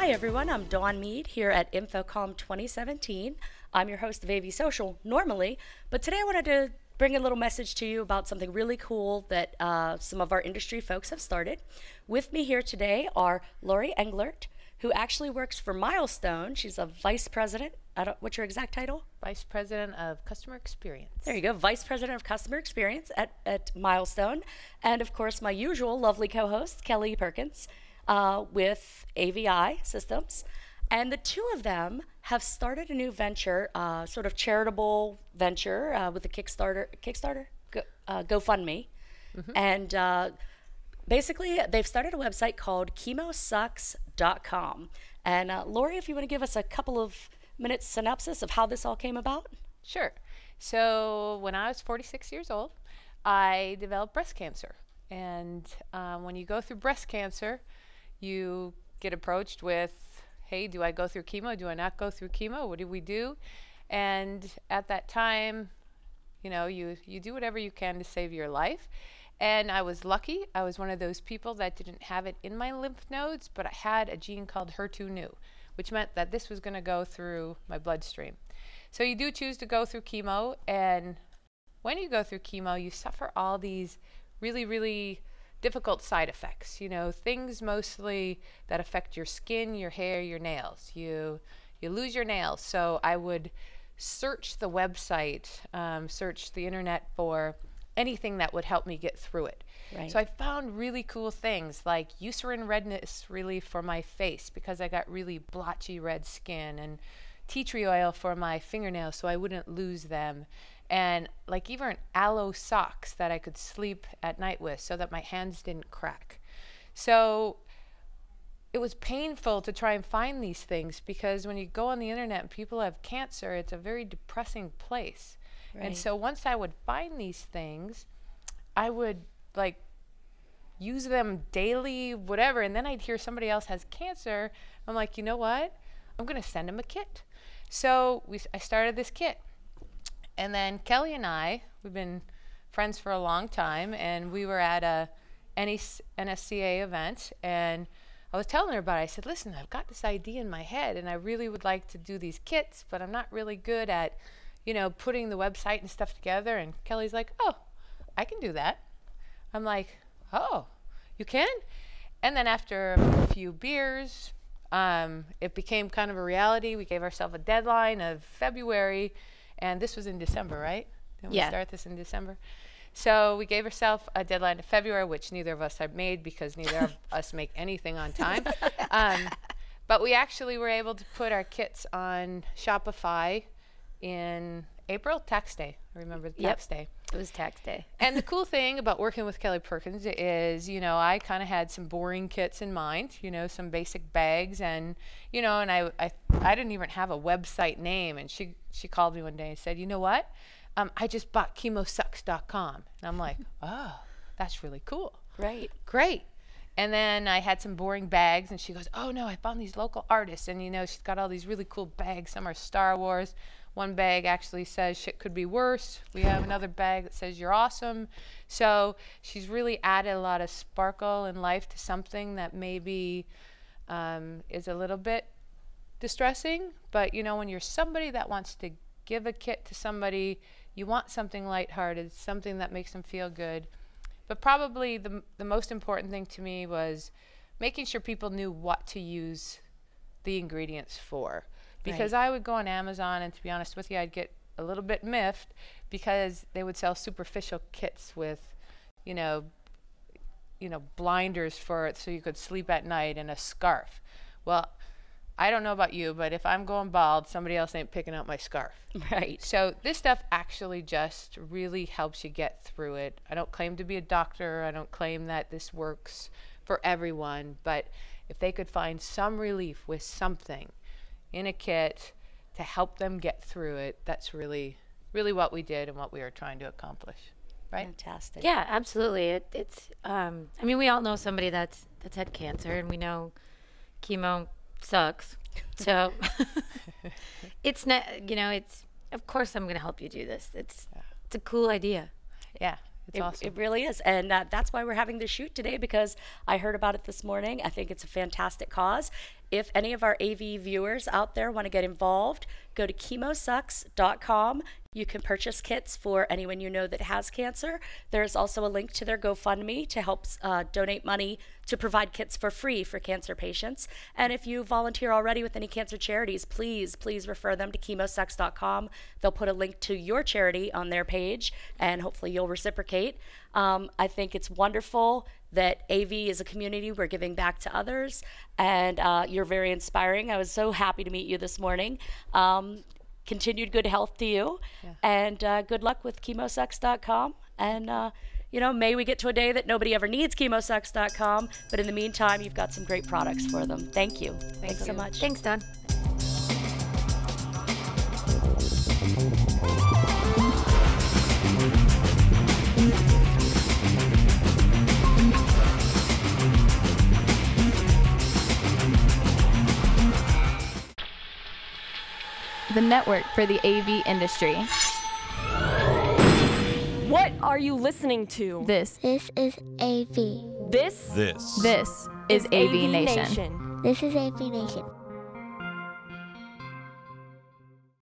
Hi everyone, I'm Dawn Mead here at InfoComm 2017. I'm your host of AV Social normally, but today I wanted to bring a little message to you about something really cool that some of our industry folks have started. With me here today are Laurie Englert, who actually works for Milestone. She's a vice president. What's your exact title? Vice President of Customer Experience. There you go, Vice President of Customer Experience at Milestone. And of course, my usual lovely co-host, Kelly Perkins, with AVI Systems. And the two of them have started a new venture, sort of charitable venture with a GoFundMe. Mm-hmm. And basically, they've started a website called ChemoSucks.com. And Laurie, if you want to give us a couple of minutes synopsis of how this all came about? Sure. So when I was 46 years old, I developed breast cancer. And when you go through breast cancer, you get approached with, hey, do I go through chemo? Do I not go through chemo? What do we do? And at that time, you know, you do whatever you can to save your life. And I was lucky. I was one of those people that didn't have it in my lymph nodes, but I had a gene called HER2/neu, which meant that this was going to go through my bloodstream. So you do choose to go through chemo, and when you go through chemo, you suffer all these really, really difficult side effects. You know, things mostly that affect your skin, your hair, your nails. You lose your nails. So I would search the website, search the internet for anything that would help me get through it. Right. So I found really cool things like Eucerin redness relief for my face because I got really blotchy red skin, and tea tree oil for my fingernails so I wouldn't lose them, and like even aloe socks that I could sleep at night with so that my hands didn't crack. So it was painful to try and find these things because when you go on the internet and people have cancer, it's a very depressing place. Right. And so once I would find these things, I would like use them daily, whatever, and then I'd hear somebody else has cancer. I'm like, you know what? I'm going to send them a kit. So I started this kit. And then Kelly and we've been friends for a long time, and we were at a NSCA event, and I was telling her about it. I said, listen, I've got this idea in my head, and I really would like to do these kits, but I'm not really good at, you know, putting the website and stuff together. And Kelly's like, oh, I can do that. I'm like, oh, you can? And then after a few beers, it became kind of a reality. We gave ourselves a deadline of February, and this was in December, right? Didn't we start this in December? So we gave ourselves a deadline of February, which neither of us have made because neither of us make anything on time. But we actually were able to put our kits on Shopify in April, tax day. I remember the tax day. It was tax day. And the cool thing about working with Kelly Perkins is, you know, I kind of had some boring kits in mind, you know, some basic bags, and, you know, and I didn't even have a website name, and she called me one day and said, you know what? I just bought ChemoSucks.com. And I'm like, oh, that's really cool. Right. Great. And then I had some boring bags, and she goes, oh no, I found these local artists, and you know, she's got all these really cool bags. Some are Star Wars. One bag actually says shit could be worse. We have another bag that says you're awesome. So she's really added a lot of sparkle and life to something that maybe is a little bit distressing. But you know, when you're somebody that wants to give a kit to somebody, you want something lighthearted, something that makes them feel good. But probably the most important thing to me was making sure people knew what to use the ingredients for. Because I would go on Amazon, and to be honest with you, I'd get a little bit miffed because they would sell superficial kits with, you know, blinders for it so you could sleep at night, and a scarf. Well, I don't know about you, but if I'm going bald, somebody else ain't picking up my scarf. Right. So this stuff actually just really helps you get through it. I don't claim to be a doctor. I don't claim that this works for everyone. But if they could find some relief with something in a kit to help them get through it, that's really, really what we did and what we were trying to accomplish. Right? Fantastic. Yeah, absolutely. It's I mean, we all know somebody that's had cancer, and we know chemo sucks. So it's not, you know, it's, of course I'm going to help you do this. It's a cool idea. Yeah. It's awesome. It really is. And that's why we're having this shoot today, because I heard about it this morning. I think it's a fantastic cause. if any of our AV viewers out there want to get involved, go to ChemoSucks.com. You can purchase kits for anyone you know that has cancer. There's also a link to their GoFundMe to help donate money to provide kits for free for cancer patients. And if you volunteer already with any cancer charities, please refer them to ChemoSucks.com. They'll put a link to your charity on their page, and hopefully you'll reciprocate. I think it's wonderful that AV is a community. We're giving back to others, and you're very inspiring. I was so happy to meet you this morning. Continued good health to you, and good luck with ChemoSucks.com. And may we get to a day that nobody ever needs ChemoSucks.com, but in the meantime, you've got some great products for them. Thank you. Thanks so much. Thanks, Don. The network for the AV industry. What are you listening to? This is AV. This is AVNation. This is AVNation.